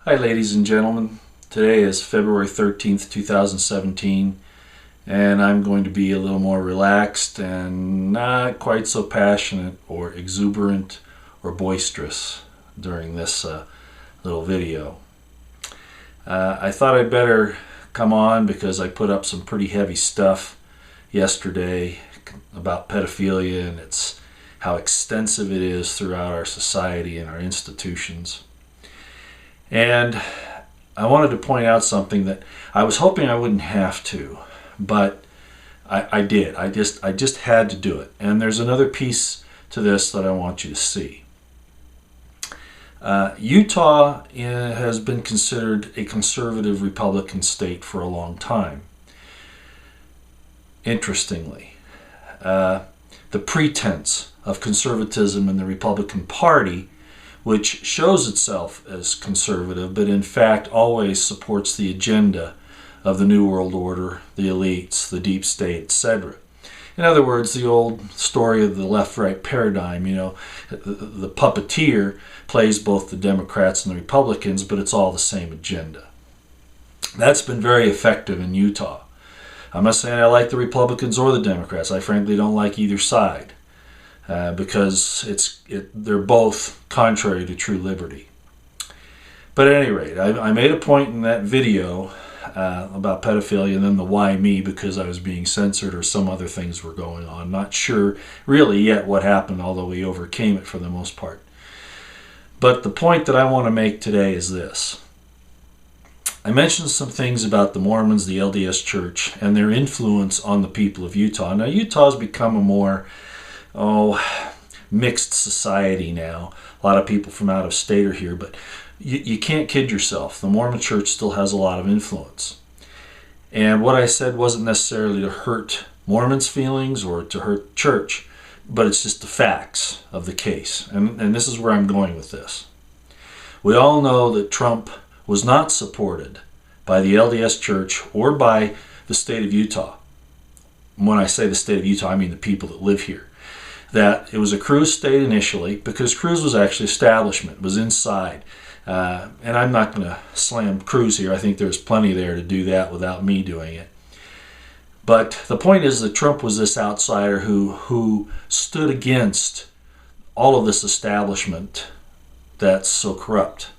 Hi ladies and gentlemen, today is February 13th, 2017, and I'm going to be a little more relaxed and not quite so passionate or exuberant or boisterous during this little video. I thought I'd better come on because I put up some pretty heavy stuff yesterday about pedophilia and how extensive it is throughout our society and our institutions. And I wanted to point out something that I was hoping I wouldn't have to, but I did. I just had to do it. And there's another piece to this that I want you to see. Utah has been considered a conservative Republican state for a long time. Interestingly, the pretense of conservatism in the Republican Party, which shows itself as conservative, but in fact always supports the agenda of the New World Order, the elites, the deep state, etc. In other words, the old story of the left-right paradigm, the puppeteer plays both the Democrats and the Republicans, but it's all the same agenda. That's been very effective in Utah. I'm not saying I like the Republicans or the Democrats. I frankly don't like either side. Because they're both contrary to true liberty. But at any rate, I made a point in that video about pedophilia and then the why me, because I was being censored or some other things were going on. Not sure really yet what happened, although we overcame it for the most part. But the point that I want to make today is this. I mentioned some things about the Mormons, the LDS Church, and their influence on the people of Utah. Now, Utah's become a more mixed society now. A lot of people from out of state are here, but you can't kid yourself. The Mormon Church still has a lot of influence. And what I said wasn't necessarily to hurt Mormons' feelings or to hurt church, but it's just the facts of the case. And this is where I'm going with this. We all know that Trump was not supported by the LDS Church or by the state of Utah. When I say the state of Utah, I mean the people that live here. That it was a Cruz state initially, because Cruz was actually establishment, was inside. And I'm not going to slam Cruz here. I think there's plenty there to do that without me doing it. But the point is that Trump was this outsider who stood against all of this establishment that's so corrupt.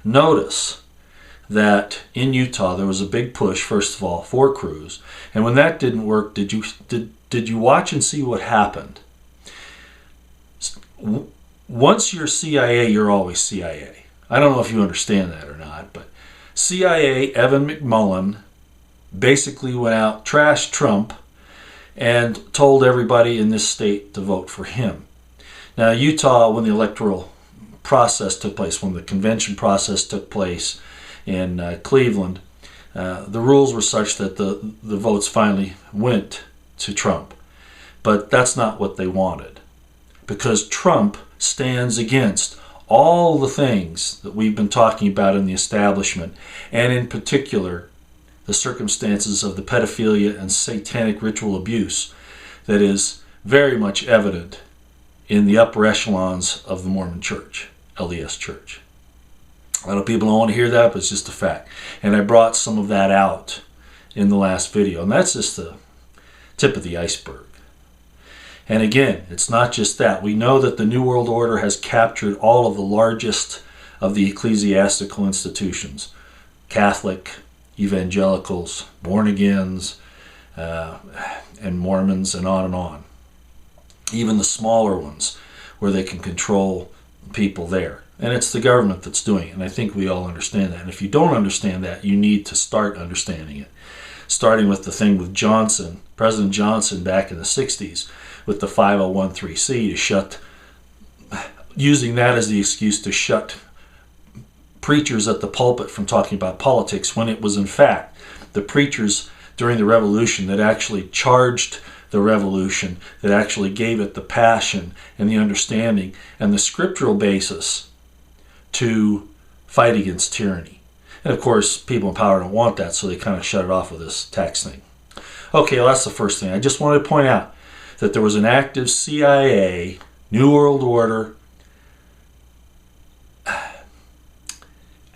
Notice that in Utah there was a big push, first of all, for Cruz. And when that didn't work, did you watch and see what happened? Once you're CIA, you're always CIA. I don't know if you understand that or not, but CIA, Evan McMullen, basically went out, trashed Trump, and told everybody in this state to vote for him. Now, Utah, when the electoral process took place, when the convention process took place in Cleveland, the rules were such that the votes finally went to Trump. But that's not what they wanted, because Trump stands against all the things that we've been talking about in the establishment, and in particular the circumstances of the pedophilia and satanic ritual abuse that is very much evident in the upper echelons of the Mormon Church, LDS Church. A lot of people don't want to hear that, but it's just a fact. And I brought some of that out in the last video, and that's just the tip of the iceberg. And again, it's not just that. We know that the New World Order has captured all of the largest of the ecclesiastical institutions. Catholic, evangelicals, born-agains, and Mormons, and on and on. Even the smaller ones, where they can control people there. And it's the government that's doing it, and I think we all understand that. And if you don't understand that, you need to start understanding it. Starting with the thing with Johnson, President Johnson back in the 60s, with the 501(c) to shut, using that as the excuse to shut preachers at the pulpit from talking about politics, when it was in fact the preachers during the revolution that actually charged the revolution, that actually gave it the passion and the understanding and the scriptural basis to fight against tyranny. And of course, people in power don't want that, so they kind of shut it off with this tax thing. Okay, well, that's the first thing. I just wanted to point out that there was an active CIA, New World Order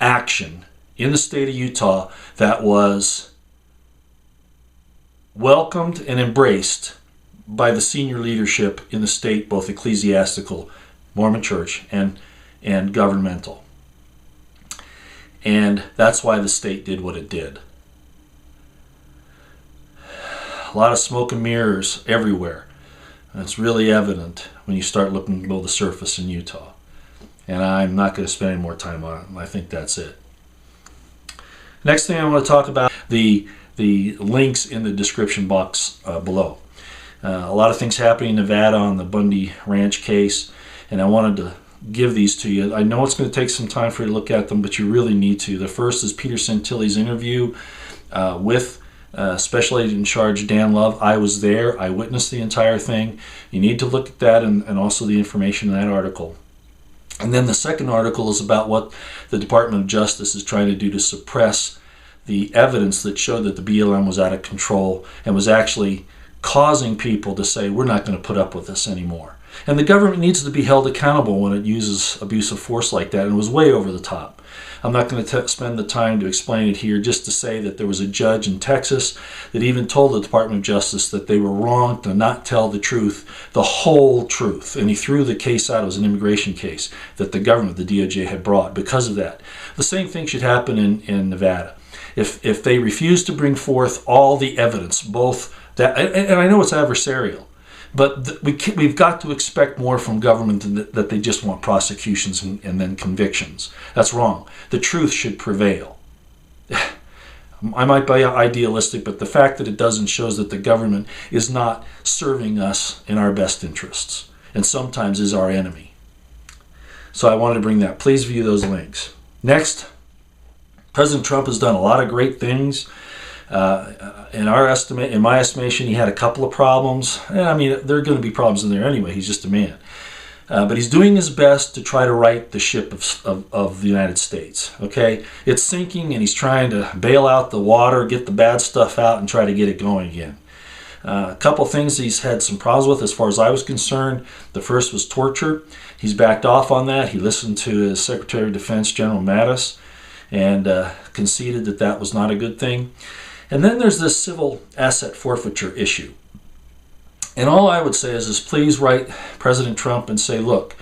action in the state of Utah that was welcomed and embraced by the senior leadership in the state, both ecclesiastical, Mormon Church, and governmental. And that's why the state did what it did. A lot of smoke and mirrors everywhere. And it's really evident when you start looking below the surface in Utah. And I'm not going to spend any more time on it. I think that's it. Next thing I want to talk about, the links in the description box below. A lot of things happening in Nevada on the Bundy Ranch case, and I wanted to give these to you. I know it's going to take some time for you to look at them, but you really need to. The first is Peter Santilli's interview with Special Agent in Charge Dan Love. I was there. I witnessed the entire thing. You need to look at that and also the information in that article. And then the second article is about what the Department of Justice is trying to do to suppress the evidence that showed that the BLM was out of control and was actually causing people to say, we're not going to put up with this anymore. And the government needs to be held accountable when it uses abuse of force like that, and it was way over the top. I'm not going to spend the time to explain it here, just to say that there was a judge in Texas that even told the Department of Justice that they were wrong to not tell the truth, the whole truth. And he threw the case out as an immigration case that the government, the DOJ, had brought because of that. The same thing should happen in Nevada. If they refuse to bring forth all the evidence, both that, and I know it's adversarial, but we've got to expect more from government than that they just want prosecutions and then convictions. That's wrong. The truth should prevail. I might be idealistic, but the fact that it doesn't shows that the government is not serving us in our best interests, and sometimes is our enemy. So I wanted to bring that. Please view those links. Next, President Trump has done a lot of great things. In my estimation, he had a couple of problems. I mean, there are going to be problems in there anyway. He's just a man. But he's doing his best to try to right the ship of the United States. Okay? It's sinking, and he's trying to bail out the water, get the bad stuff out, and try to get it going again. A couple things he's had some problems with as far as I was concerned. The first was torture. He's backed off on that. He listened to his Secretary of Defense, General Mattis, and conceded that that was not a good thing. And then there's this civil asset forfeiture issue. And all I would say is please write President Trump and say, look,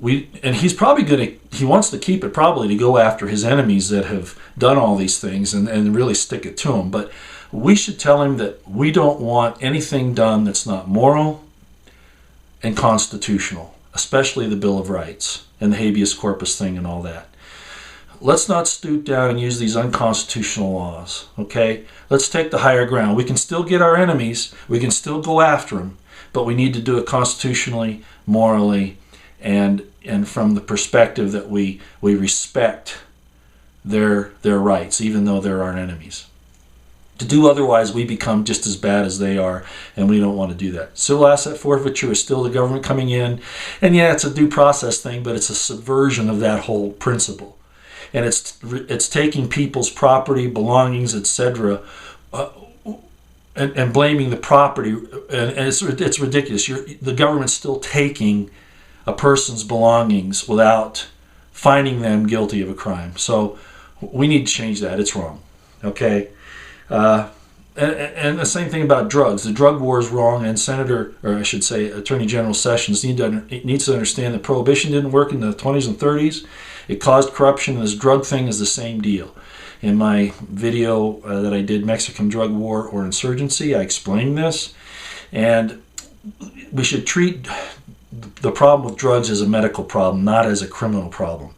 and he's probably he wants to keep it probably to go after his enemies that have done all these things and really stick it to him. But we should tell him that we don't want anything done that's not moral and constitutional, especially the Bill of Rights and the habeas corpus thing and all that. Let's not stoop down and use these unconstitutional laws, okay? Let's take the higher ground. We can still get our enemies. We can still go after them, but we need to do it constitutionally, morally, and from the perspective that we respect their rights, even though they're our enemies. To do otherwise, we become just as bad as they are, and we don't want to do that. Civil asset forfeiture is still the government coming in, and yeah, it's a due process thing, but it's a subversion of that whole principle. And it's taking people's property, belongings, etc., and blaming the property. And it's ridiculous. The government's still taking a person's belongings without finding them guilty of a crime. So we need to change that. It's wrong. Okay? And the same thing about drugs. The drug war is wrong, and Attorney General Sessions needs to understand that prohibition didn't work in the 20s and 30s. It caused corruption, and this drug thing is the same deal. In my video that I did, Mexican Drug War or Insurgency, I explained this. And we should treat the problem with drugs as a medical problem, not as a criminal problem.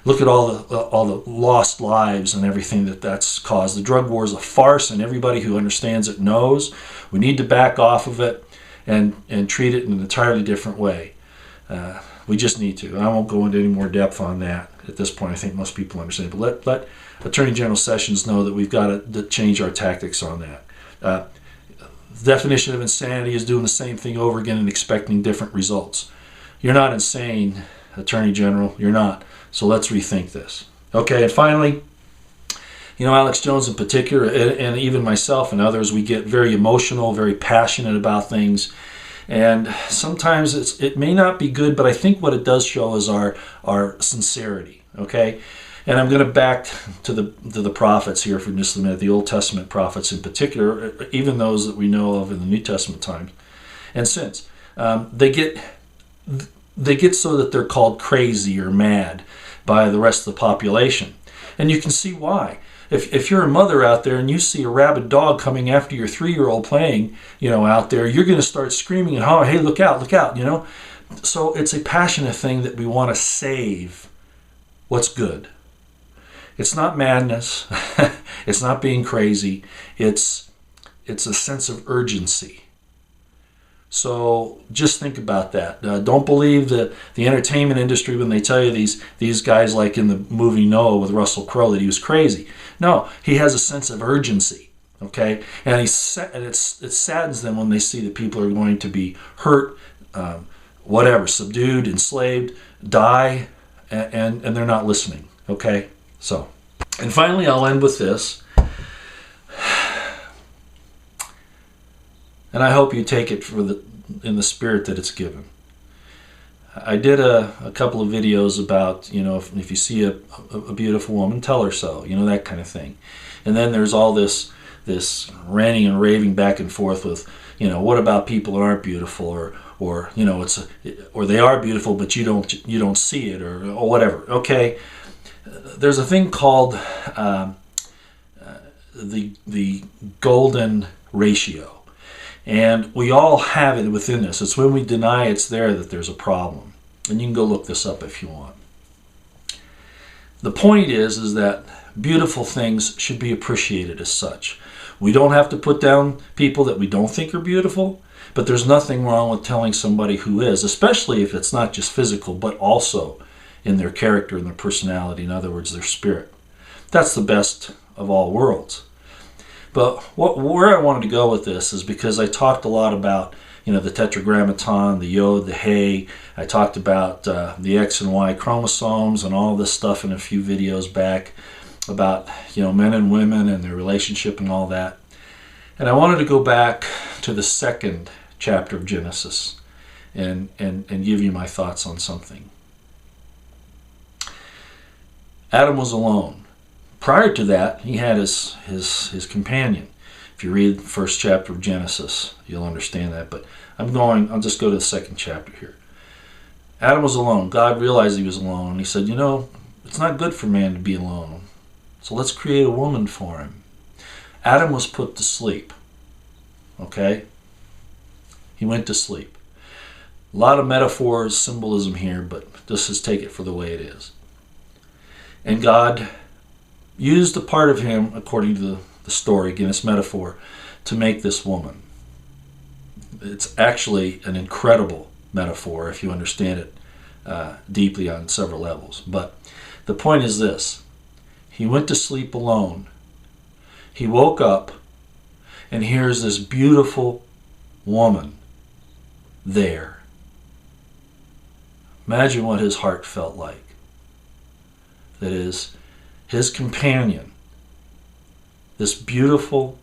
Look at all the lost lives and everything that's caused. The drug war is a farce, and everybody who understands it knows. We need to back off of it and treat it in an entirely different way. We just need to. I won't go into any more depth on that at this point. I think most people understand. But let Attorney General Sessions know that we've got to change our tactics on that. The definition of insanity is doing the same thing over again and expecting different results. You're not insane, Attorney General. You're not. So let's rethink this. Okay, and finally, Alex Jones in particular, and even myself and others, we get very emotional, very passionate about things. And sometimes it may not be good, but I think what it does show is our sincerity, okay? And I'm going to back to the prophets here for just a minute, the Old Testament prophets in particular, even those that we know of in the New Testament times. And since they get so that they're called crazy or mad by the rest of the population. And you can see why. If you're a mother out there and you see a rabid dog coming after your 3-year-old playing, out there, you're going to start screaming and hollering, hey, look out, So it's a passionate thing that we want to save what's good. It's not madness. It's not being crazy. It's a sense of urgency. So just think about that. Don't believe the entertainment industry when they tell you these guys, like in the movie Noah with Russell Crowe, that he was crazy. No, he has a sense of urgency. Okay, and it saddens them when they see that people are going to be hurt, subdued, enslaved, die, and they're not listening. Okay, so, and finally, I'll end with this. And I hope you take it in the spirit that it's given. I did a couple of videos about, if you see a beautiful woman, tell her so, that kind of thing. And then there's all this ranting and raving back and forth with, what about people that aren't beautiful, or they are beautiful but you don't see it, or whatever. Okay, there's a thing called the golden ratio. And we all have it within us. It's when we deny it's there that there's a problem. And you can go look this up if you want. The point is that beautiful things should be appreciated as such. We don't have to put down people that we don't think are beautiful, but there's nothing wrong with telling somebody who is, especially if it's not just physical, but also in their character and their personality, in other words, their spirit. That's the best of all worlds. But where I wanted to go with this is because I talked a lot about, the tetragrammaton, the yod, the hey. I talked about the X and Y chromosomes and all this stuff in a few videos back about, men and women and their relationship and all that. And I wanted to go back to the 2nd chapter of Genesis and give you my thoughts on something. Adam was alone. Prior to that, he had his companion. If you read the 1st chapter of Genesis, you'll understand that. But I'll just go to the 2nd chapter here. Adam was alone. God realized he was alone. He said, it's not good for man to be alone. So let's create a woman for him. Adam was put to sleep. Okay? He went to sleep. A lot of metaphors, symbolism here, but just take it for the way it is. And God used a part of him, according to the story, again, it's metaphor, to make this woman. It's actually an incredible metaphor if you understand it deeply on several levels. But the point is this. He went to sleep alone. He woke up, and here's this beautiful woman there. Imagine what his heart felt like. That is, his companion, this beautiful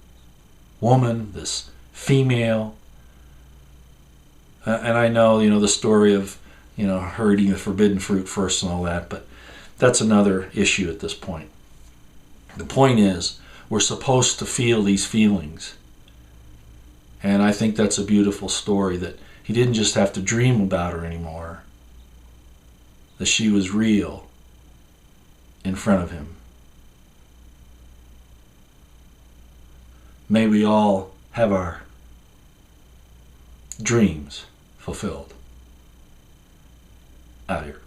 woman, this female, and I know, the story of, her eating the forbidden fruit first and all that, but that's another issue at this point. The point is, we're supposed to feel these feelings. And I think that's a beautiful story, that he didn't just have to dream about her anymore, that she was real in front of him. May we all have our dreams fulfilled. Out here.